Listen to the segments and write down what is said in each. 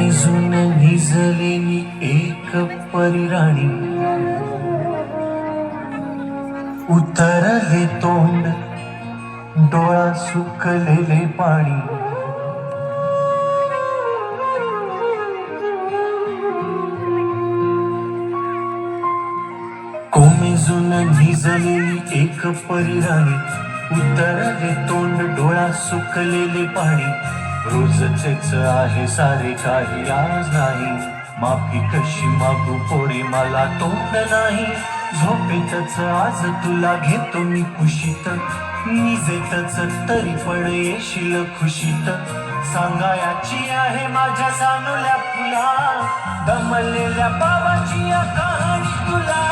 कोमेजून निजलेली एक परिराणी, उतरले तोंड डोळा सुकलेले पाणी. कोमेजून निजलेली एक परिराणी, उतरले तोंड डोळा सुकलेले पाणी. रोजचेच आहे सारे काही आज नाही, माफी कशी मागू पोरी मला तोंड नाही. झोपेतच आज तुला घेतो मी कुशीत, निजेतच तरी पण येशील खुशीत. सांगायची आहे माझ्या सानुल्या फुला, दमलेल्या बाबाची या कहाणी तुला.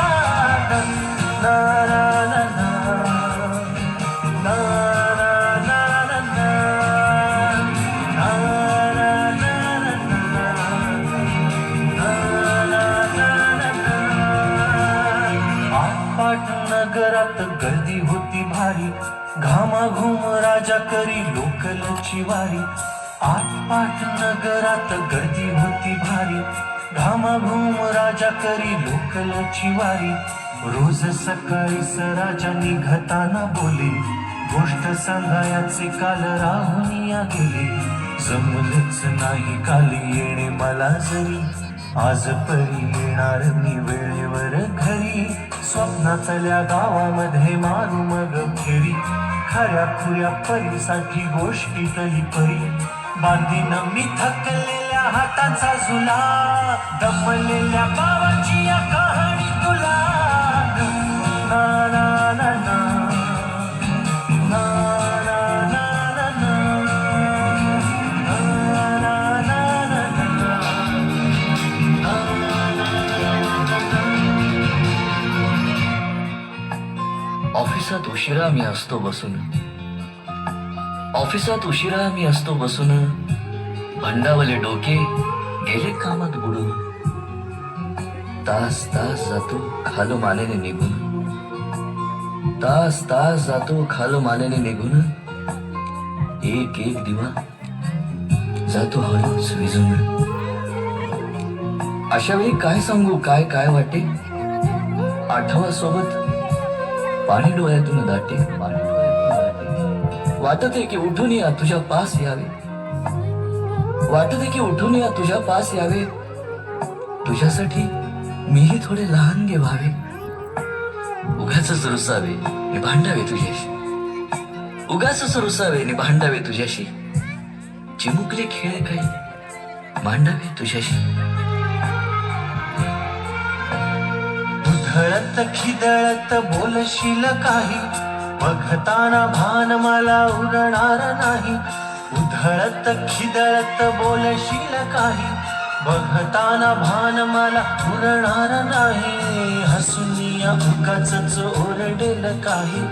ना ना ना ना ना ना ना ना नगरात गर्दी होती भारी, घामाघूम राजा करी लोकलची वारी. आटपाट नगरात गर्दी होती भारी, घामाघूम राजा करी लोकलची वारी. रोज सकाळीच राजा निघताना बोले, गोष्ट सांगायचे काल राहून या गेले. जमलंच नाही काल येणे मला जरी, आज परी येणार मी वेळेवर घरी. स्वप्नातल्या गावामध्ये मारू मग फेरी, खऱ्या खुऱ्या परीसाठी गोष्टीतली परी. बांधीन मी थकलेल्या हाताचा झुला, दमलेल्या बाबाची या कहाणी तुला. ना ना ना ना ना ना ना ना ऑफिसात उशिरा मी असतो बसून, ऑफिसात उशिरा मी असतो बसून. भंडावले डोके गेले कामात बुडून, तास तास जातो खालो मानेने निघून, तास तास जातो खालो मानेने निघून. एक एक दिवा जातो हळूच विझून. अशा वेळी काय सांगू काय काय वाटे, आठवा सोबत पाणी डोळ्यातून दाटे, पाणी डोळ्यातून दाटे. वाटते की उठून या तुझ्या पास यावे, वाटते की उठून या तुझ्या पास यावे. तुझ्यासाठी मीही थोडे लहान गे व्हावे. उगाचच रुसावे नि भांडावे तुझ्याशी, उगाचच रुसावे नि भांडावे तुझ्याशी. चिमुकले खेळ काही मांडावे तुझ्याशी. उधळत खिदळत बोलशील काही, बघताना भान मला उरणार नाही. उधळत खिदळत बोलशील काही, बघताना भान मला उरणार नाही. हसूनिया उगाचच ओरडेल काही,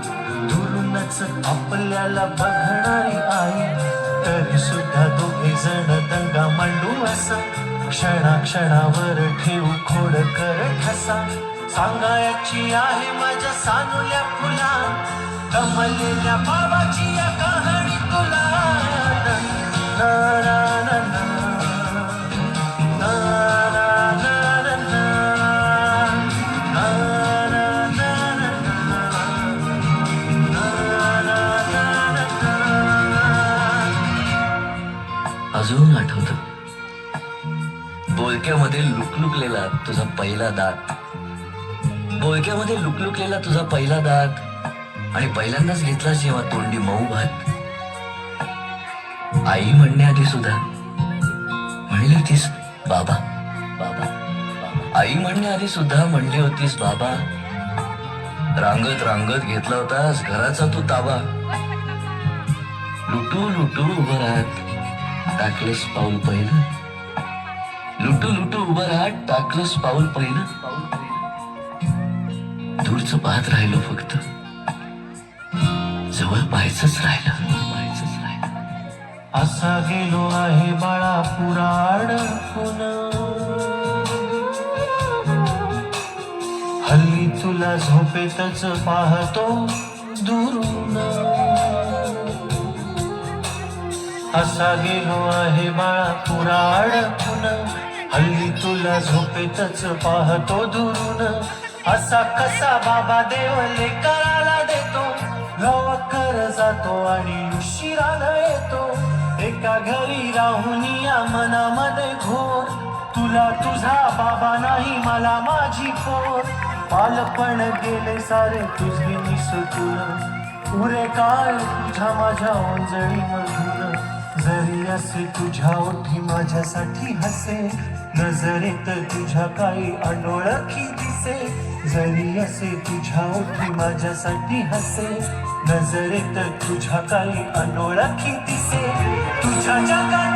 दुरूनच आपल्याला बघणारी आई. तरी सुद्धा दोघे जण दंगा मांडू असा, क्षणाक्षणावर ठेवू खोड कर ठसा. सांगायची आहे माझ्या सानुल्या फुला, दमलेल्या बाबाची या कहाणी तुला. ना ना ना ना ना ना ना ना ना. अजून आठवतं बोलक्यामध्ये लुकलुकलेला तुझा पहिला दात, बोलक्यामध्ये लुकलुकलेला तुझा पहिला दात. आणि पहिल्यांदाच घेतला जेव्हा तोंडी मऊ भात. आई म्हणण्याआधी सुद्धा म्हणली होतीस बाबा बाबा बाबा. आई म्हणण्याआधी सुद्धा म्हणली होतीस बाबा. रांगत रांगत घेतला होतास घराचा तू ताबा. लुटू लुटू उभं राहत टाकलंस पाऊल पहिलं, लुटू लुटू उभं राहत टाकलंस पाऊल पहिलं. दूरचं पाहत राहिलो फक्त, जवळ पाहायचंच राहिलं. असा गेलो आहे बाळा पुरा अडकून, हल्ली तुला झोपेतच पाहतो दुरून. असा गेलो आहे बाळा पुरा अडकून, हल्ली तुला झोपेतच पाहतो दुरून. असा कसा बाबा देव लेकराला देतो, लवकर जातो आणि उशिरानं येतो. एका घरी राहून या मनामध्ये घोर, तुला तुझा बाबा नाही मला माझी पोर. बालपण गेले सारे तुझे निसटून, पुरे काय तुझ्या माझ्या ओंजळी मधून. जरी असे तुझ्या ओठी माझ्यासाठी हसे, नजरेत तुझ्या काही अनोळखी दिसे. जरी असे तुझ्या ओठी माझ्यासाठी हसे, नजरेत तुझ्या काही अनोळखी दिसे. तुझ्या जगात